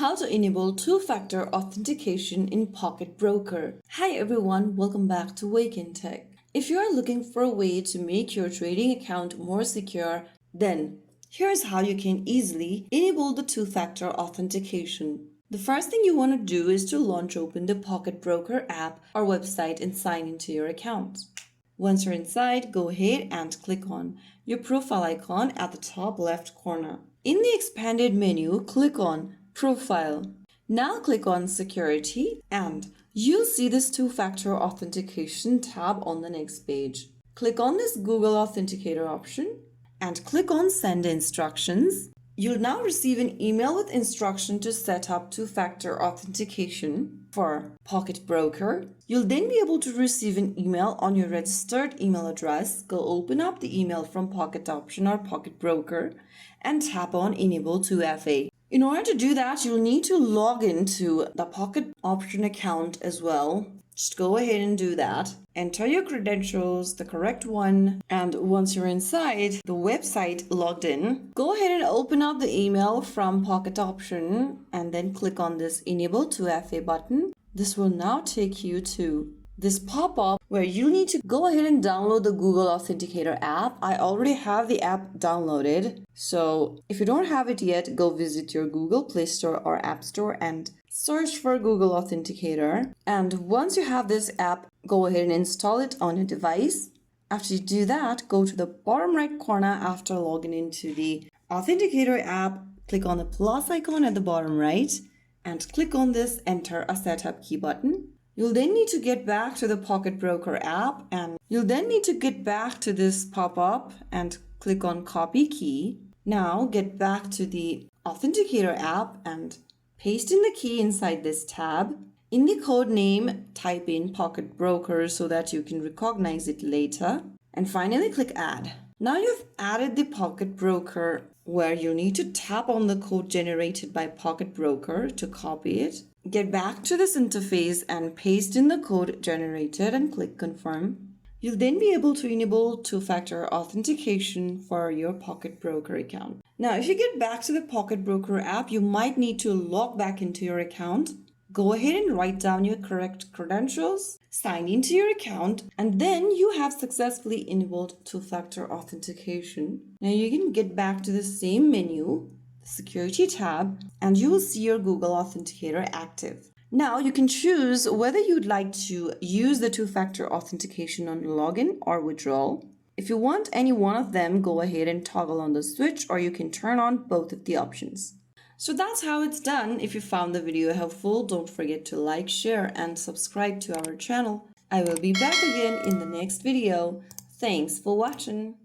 How to enable two-factor authentication in Pocket Broker. Hi everyone, welcome back to Wake&Tech. If you are looking for a way to make your trading account more secure, then here's how you can easily enable the two-factor authentication. The first thing you want to do is to launch open the Pocket Broker app or website and sign into your account. Once you're inside, go ahead and click on your profile icon at the top left corner. In the expanded menu, click on Profile. Now click on Security and you'll see this two-factor authentication tab on the next page. Click on this Google Authenticator option and click on Send Instructions. You'll now receive an email with instruction to set up two-factor authentication for Pocket Broker. You'll then be able to receive an email on your registered email address. Go open up the email from Pocket Option or Pocket Broker and tap on Enable 2FA. In order to do that, you'll need to log into the Pocket Option account as well. Just go ahead and do that. Enter your credentials, the correct one, and once you're inside the website logged in, go ahead and open up the email from Pocket Option and then click on this Enable 2FA button. This will now take you to this pop-up where you need to go ahead and download the Google Authenticator app. I already have the app downloaded, so if you don't have it yet, go visit your Google Play Store or App Store and search for Google Authenticator. And once you have this app, go ahead and install it on your device. After you do that, go to the bottom right corner after logging into the Authenticator app, click on the plus icon at the bottom right and click on this Enter a Setup Key button. You'll then need to get back to the Pocket Broker app and you'll then need to get back to this pop-up and click on Copy Key. Now get back to the Authenticator app and paste in the key inside this tab. In the code name, type in Pocket Broker so that you can recognize it later. And finally click Add. Now you've added the Pocket Broker where you need to tap on the code generated by Pocket Broker to copy it. Get back to this interface and paste in the code generated and click Confirm. You'll then be able to enable two-factor authentication for your Pocket Broker account. Now, if you get back to the Pocket Broker app, you might need to log back into your account. Go ahead and write down your correct credentials, sign into your account, and then you have successfully enabled two-factor authentication. Now you can get back to the same menu, the Security tab, and you will see your Google Authenticator active. Now you can choose whether you'd like to use the two-factor authentication on login or withdrawal. If you want any one of them, go ahead and toggle on the switch, or you can turn on both of the options. So that's how it's done. If you found the video helpful, don't forget to like, share, and subscribe to our channel. I will be back again in the next video. Thanks for watching.